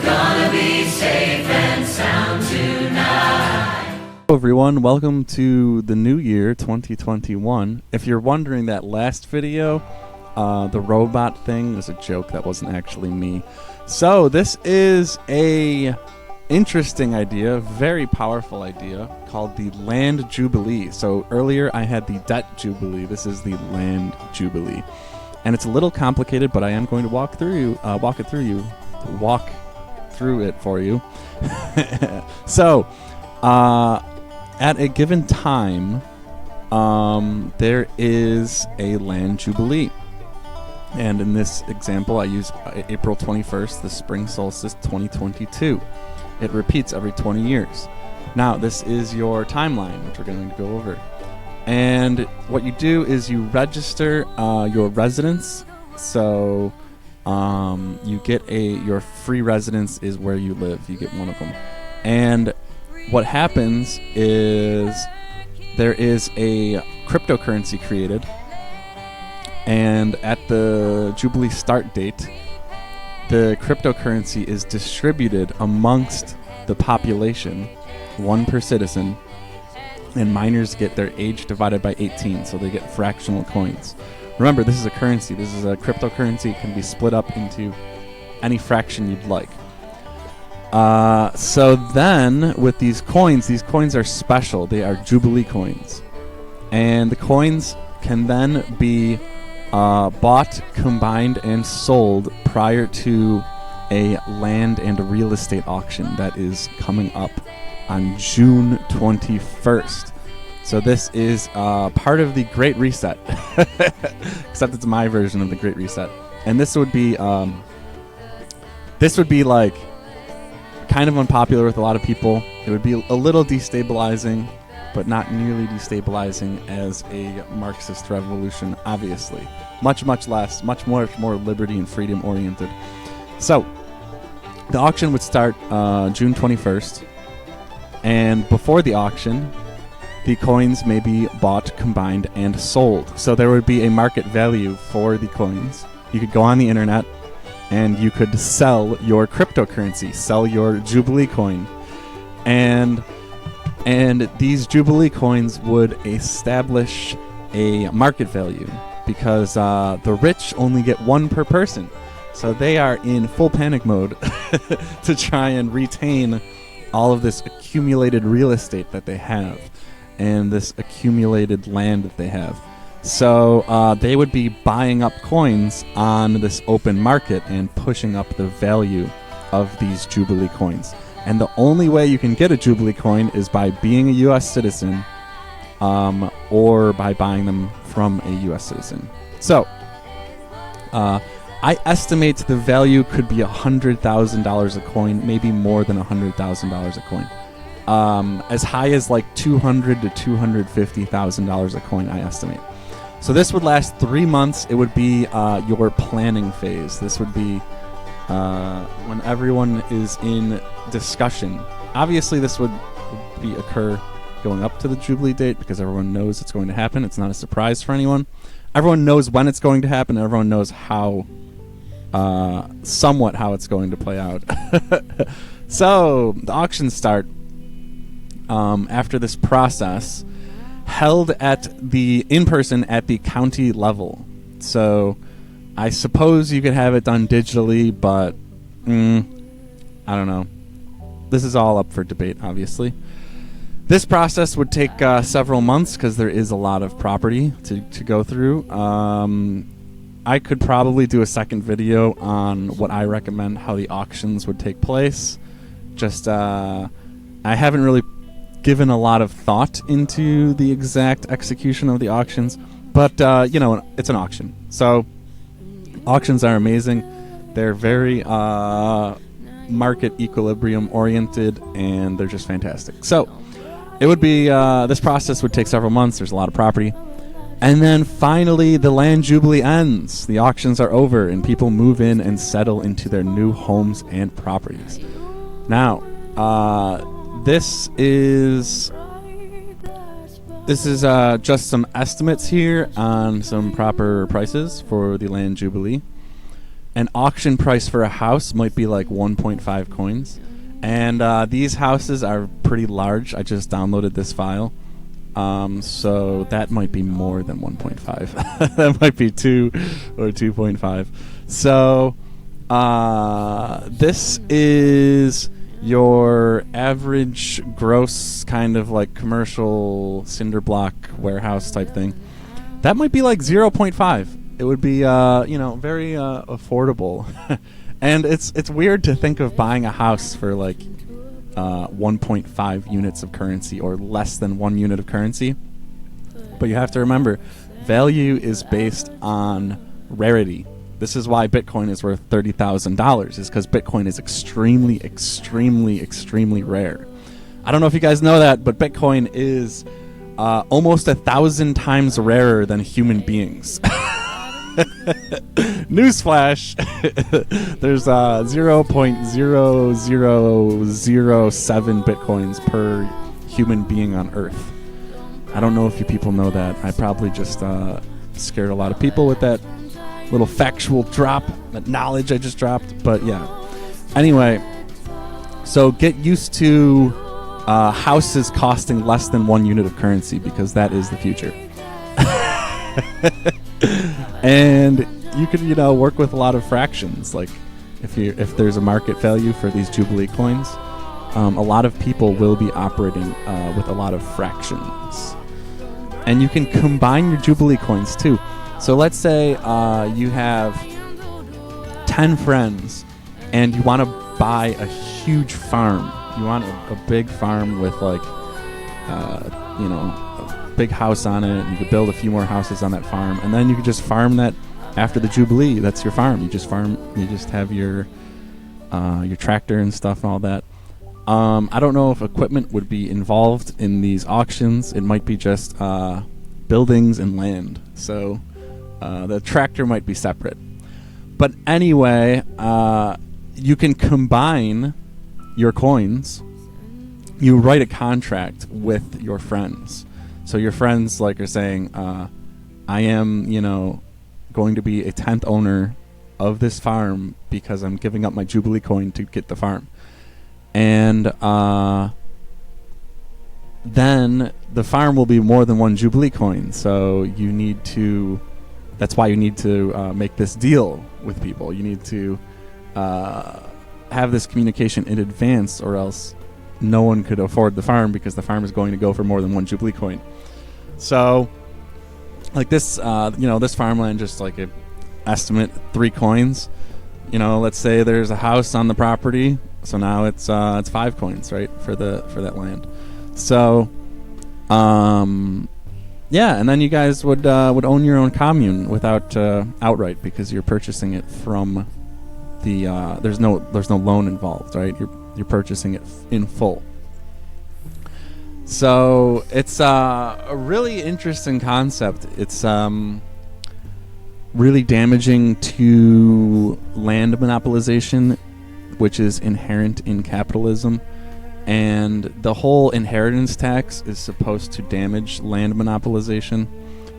gonna be safe and sound tonight. Hello everyone, welcome to the new year 2021. If you're wondering, that last video, the robot thing was a joke. That wasn't actually me. So this is a interesting idea, very powerful idea, called the Land Jubilee. So earlier I had the Debt Jubilee. This is the Land Jubilee, and it's a little complicated, but I am going to walk through it for you. So at a given time, there is a Land Jubilee. And in this example, I use April 21st, the spring solstice 2022. It repeats every 20 years. Now, this is your timeline, which we're going to go over. And what you do is you register your residence. So you get your free residence is where you live. You get one of them. And what happens is there is a cryptocurrency created. And at the Jubilee start date, the cryptocurrency is distributed amongst the population, one per citizen, and minors get their age divided by 18, so they get fractional coins. Remember, this is a currency. This is a cryptocurrency. It can be split up into any fraction you'd like. So then, with these coins are special. They are Jubilee coins. And the coins can then be bought, combined, and sold prior to a land and real estate auction that is coming up on June 21st. So this is part of the Great Reset, except it's my version of the Great Reset. And this would be like kind of unpopular with a lot of people. It would be a little destabilizing, but not nearly destabilizing as a Marxist revolution, obviously. Much less, much more liberty and freedom oriented. So, the auction would start June 21st, and before the auction, the coins may be bought, combined, and sold. So there would be a market value for the coins. You could go on the internet, and you could sell your cryptocurrency, sell your Jubilee coin, and these Jubilee coins would establish a market value because the rich only get one per person. So they are in full panic mode to try and retain all of this accumulated real estate that they have and this accumulated land that they have. So they would be buying up coins on this open market and pushing up the value of these Jubilee coins. And the only way you can get a Jubilee coin is by being a U.S. citizen or by buying them from a U.S. citizen. So I estimate the value could be $100,000 a coin, maybe more than $100,000 a coin. As high as like $200,000 to $250,000 a coin, I estimate. So this would last 3 months. It would be your planning phase. This would be when everyone is in discussion. Obviously, this would occur going up to the Jubilee date because everyone knows it's going to happen. It's not a surprise for anyone. Everyone knows when it's going to happen. Everyone knows somewhat how it's going to play out. So the auctions start after this process, held in person at the county level. So I suppose you could have it done digitally, but I don't know. This is all up for debate, obviously. This process would take several months because there is a lot of property to go through. I could probably do a second video on what I recommend how the auctions would take place. Just I haven't really given a lot of thought into the exact execution of the auctions, but it's an auction. So auctions are amazing. They're very market equilibrium oriented, and they're just fantastic. So it would be this process would take several months. There's a lot of property. And then finally the Land Jubilee ends. The auctions are over and people move in and settle into their new homes and properties. Now, this is just some estimates here on some proper prices for the Land Jubilee. an auction price for a house might be like 1.5 coins. And these houses are pretty large. I just downloaded this file. So that might be more than 1.5. That might be 2 or 2.5. So this is your average gross kind of like commercial cinder block warehouse type thing. That might be like 0.5. It would be very affordable. And it's weird to think of buying a house for like 1.5 units of currency or less than 1 unit of currency. But you have to remember, value is based on rarity. This is why Bitcoin is worth $30,000, is because Bitcoin is extremely, extremely, extremely rare. I don't know if you guys know that, but Bitcoin is almost 1,000 times rarer than human beings. Newsflash. There's 0.0007 Bitcoins per human being on Earth. I don't know if you people know that. I probably just scared a lot of people with that little factual drop, that knowledge I just dropped. But yeah. Anyway, so get used to houses costing less than 1 unit of currency, because that is the future. And you can, work with a lot of fractions. Like if there's a market value for these Jubilee coins, a lot of people will be operating with a lot of fractions. And you can combine your Jubilee coins too. So let's say you have 10 friends and you want to buy a huge farm. You want a big farm with like, a big house on it. You could build a few more houses on that farm, and then you could just farm that after the Jubilee. That's your farm. You just have your tractor and stuff and all that. I don't know if equipment would be involved in these auctions. It might be just buildings and land. So the tractor might be separate. But anyway, you can combine your coins. You write a contract with your friends. So your friends are saying, I am, going to be a 10th owner of this farm because I'm giving up my Jubilee coin to get the farm. And then the farm will be more than 1 Jubilee coin. So that's why you need to make this deal with people. You need to have this communication in advance, or else no one could afford the farm, because the farm is going to go for more than 1 Jubilee coin. So like this, this farmland, just like a estimate 3 coins. Let's say there's a house on the property, so now it's 5 coins, right, for that land. So yeah, and then you guys would own your own commune without outright, because you're purchasing it from the there's no loan involved, right? You're purchasing it in full. So it's a really interesting concept. It's really damaging to land monopolization, which is inherent in capitalism. And the whole inheritance tax is supposed to damage land monopolization.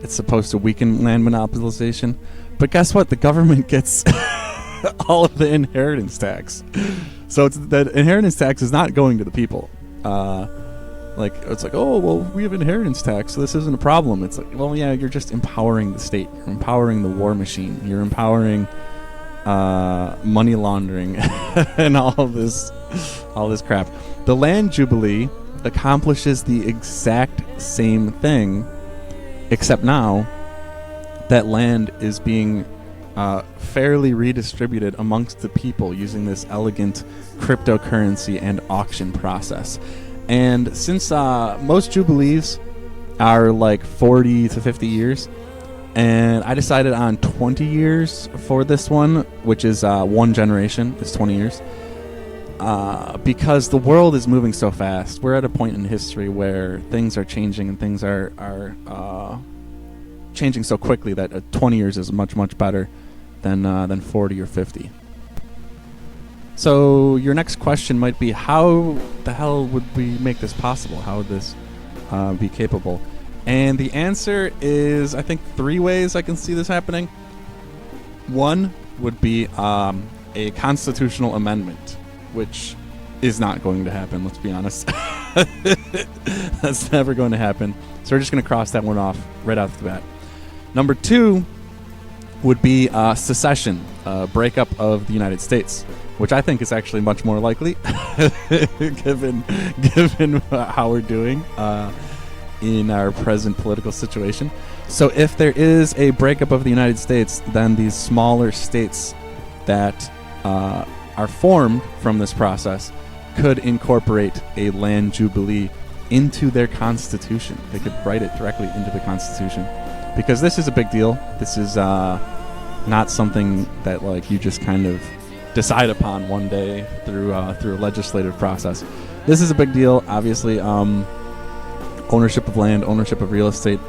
It's supposed to weaken land monopolization. But guess what? The government gets all of the inheritance tax. So the inheritance tax is not going to the people. It's like, oh, well, we have inheritance tax, so this isn't a problem. It's like, well, yeah, you're just empowering the state. You're empowering the war machine. You're empowering money laundering and all this crap. The land Jubilee accomplishes the exact same thing, except now that land is being fairly redistributed amongst the people using this elegant cryptocurrency and auction process. And since most Jubilees are like 40 to 50 years, and I decided on 20 years for this one, which is 1 generation, it's 20 years, because the world is moving so fast. We're at a point in history where things are changing, and things are changing so quickly that 20 years is much, much better than 40 or 50. So your next question might be, how the hell would we make this possible? How would this be capable? And the answer is, I think, 3 ways I can see this happening. 1 would be a constitutional amendment, which is not going to happen, let's be honest. That's never going to happen. So we're just going to cross that one off right off the bat. Number 2 would be secession, breakup of the United States, which I think is actually much more likely, given how we're doing in our present political situation. So if there is a breakup of the United States, then these smaller states that are formed from this process could incorporate a land jubilee into their constitution. They could write it directly into the constitution, because this is a big deal. This is not something that like you just kind of decide upon one day through a legislative process. This is a big deal. Obviously, ownership of land, ownership of real estate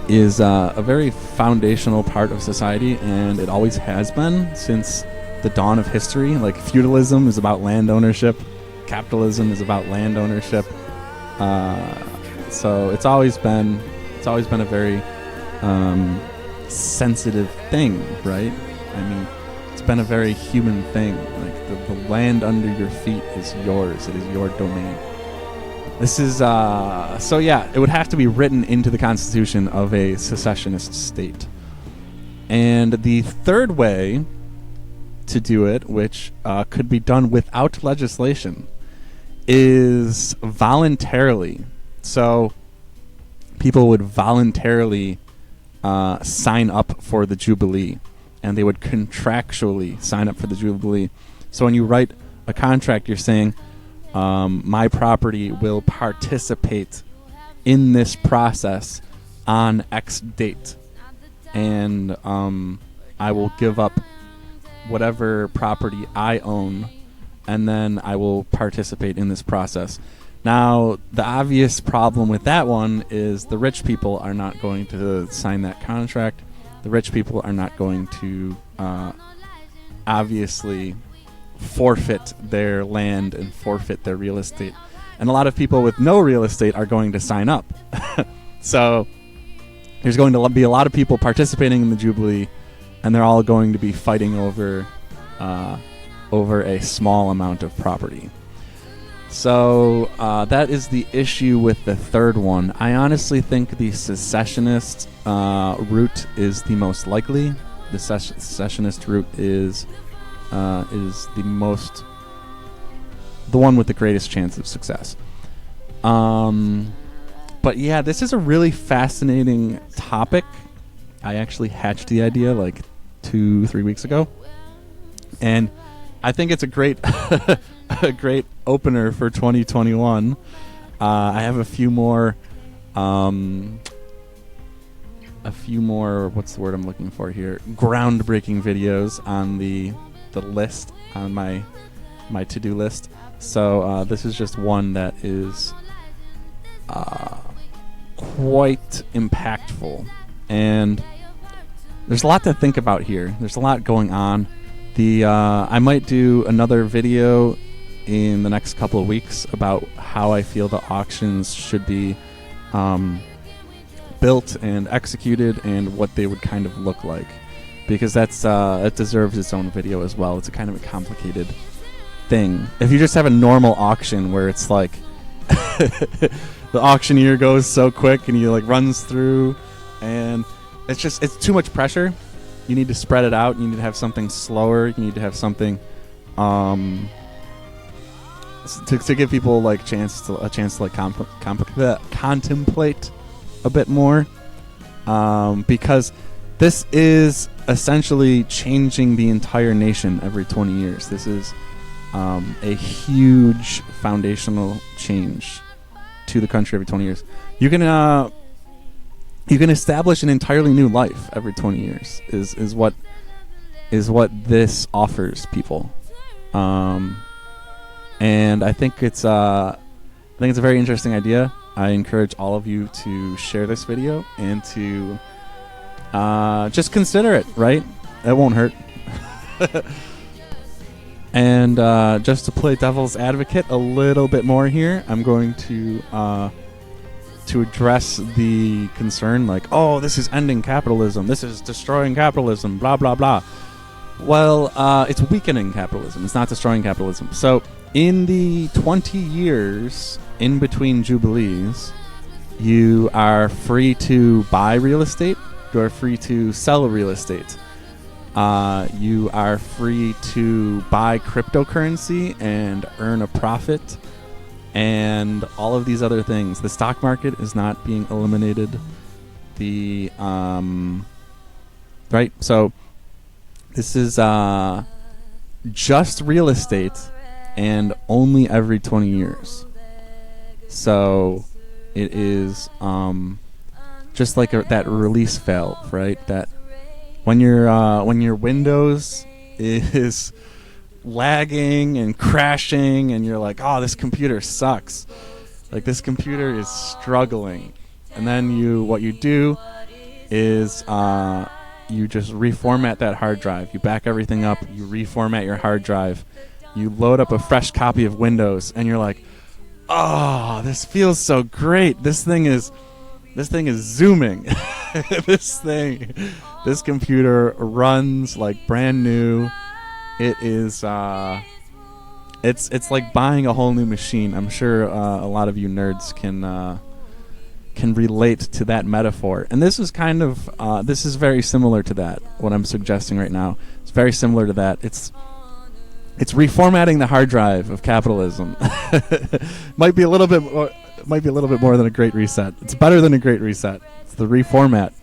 is a very foundational part of society, and it always has been since the dawn of history. Like feudalism is about land ownership, capitalism is about land ownership. So it's always been a very sensitive thing, right? I mean, it's been a very human thing. Like the land under your feet is yours. It is your domain. This is so yeah, it would have to be written into the constitution of a secessionist state. And the third way to do it, which could be done without legislation, is voluntarily. So people would voluntarily sign up for the Jubilee, and they would contractually sign up for the Jubilee. So when you write a contract, you're saying, my property will participate in this process on X date, and I will give up whatever property I own, and then I will participate in this process. Now, the obvious problem with that one is the rich people are not going to sign that contract. The rich people are not going to obviously forfeit their land and forfeit their real estate. And a lot of people with no real estate are going to sign up. So there's going to be a lot of people participating in the Jubilee, and they're all going to be fighting over a small amount of property. So that is the issue with the third one. I honestly think the secessionist route is the most likely. The secessionist route is the one with the greatest chance of success. But yeah, this is a really fascinating topic. I actually hatched the idea like 2-3 weeks ago, and I think it's a great a great opener for 2021. I have a few more what's the word I'm looking for here, groundbreaking videos on the list, on my to-do list. So this is just one that is quite impactful, and there's a lot to think about here. There's a lot going on. I might do another video in the next couple of weeks about how I feel the auctions should be built and executed, and what they would kind of look like, because it deserves its own video as well. It's a kind of a complicated thing. If you just have a normal auction where it's like the auctioneer goes so quick and he like runs through, and it's too much pressure. You need to spread it out. You need to have something slower. You need to have something to give people like a chance to like contemplate a bit more, because this is essentially changing the entire nation every 20 years. This is a huge foundational change to the country every 20 years. You can establish an entirely new life every 20 years. Is what this offers people, and I think it's a very interesting idea. I encourage all of you to share this video and to just consider it. Right, it won't hurt. And just to play devil's advocate a little bit more here, I'm going to address the concern like, oh, this is ending capitalism, this is destroying capitalism, blah, blah, blah. Well, it's weakening capitalism. It's not destroying capitalism. So in the 20 years in between Jubilees, you are free to buy real estate. You are free to sell real estate. You are free to buy cryptocurrency and earn a profit, and all of these other things. The stock market is not being eliminated. The right. So this is just real estate, and only every 20 years. So it is just like that release valve, right? That when your Windows is lagging and crashing, and you're like, oh, this computer sucks. Like, this computer is struggling. And then what you do is you just reformat that hard drive. You back everything up. You reformat your hard drive. You load up a fresh copy of Windows, and you're like, oh, this feels so great. This thing is zooming. This computer runs like brand new. It is it's like buying a whole new machine. I'm sure a lot of you nerds can relate to that metaphor. And this is kind of this is very similar to that. What I'm suggesting right now, it's very similar to that. It's reformatting the hard drive of capitalism. Might be a little bit more than a great reset. It's better than a great reset. It's the reformat.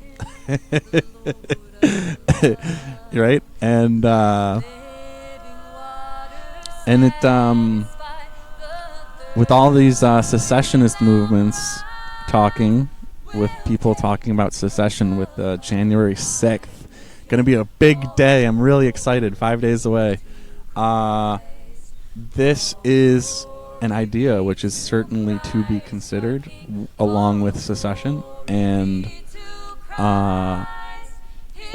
Right? And it with all these secessionist movements with people talking about secession with January 6th. Gonna be a big day. I'm really excited. 5 days away. This is an idea which is certainly to be considered along with secession. And wow,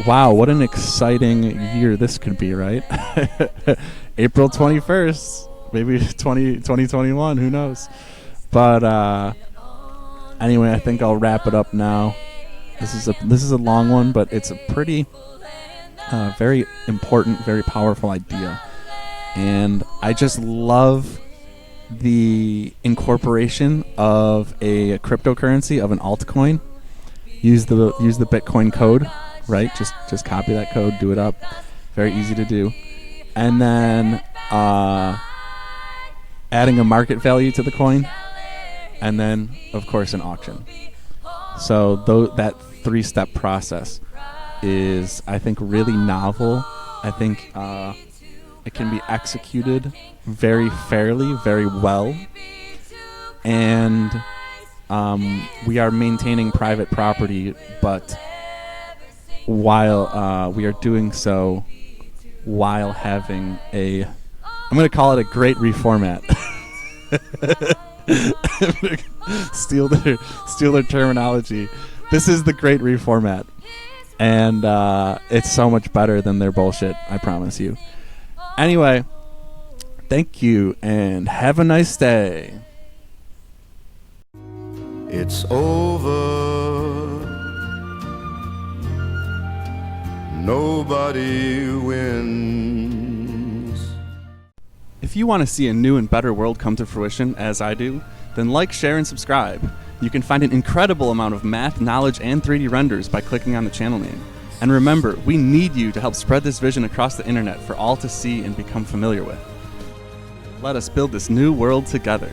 what an exciting year this could be, right? April 21st, maybe 2021, who knows? But anyway, I think I'll wrap it up now. This is a long one, but it's a pretty very important, very powerful idea. And I just love the incorporation of a cryptocurrency, of an altcoin. Use the Bitcoin code, right? Just copy that code, do it up. Very easy to do. And then adding a market value to the coin, and then of course an auction. So that 3-step process is, I think, really novel. I think it can be executed very fairly, very well, and we are maintaining private property, but while we are doing so while having I'm going to call it a great reformat. steal their terminology. This is the great reformat, and it's so much better than their bullshit, I promise you. Anyway, thank you, and have a nice day. It's over. Nobody wins. If you want to see a new and better world come to fruition, as I do, then like, share, and subscribe. You can find an incredible amount of math, knowledge, and 3D renders by clicking on the channel name. And remember, we need you to help spread this vision across the internet for all to see and become familiar with. Let us build this new world together.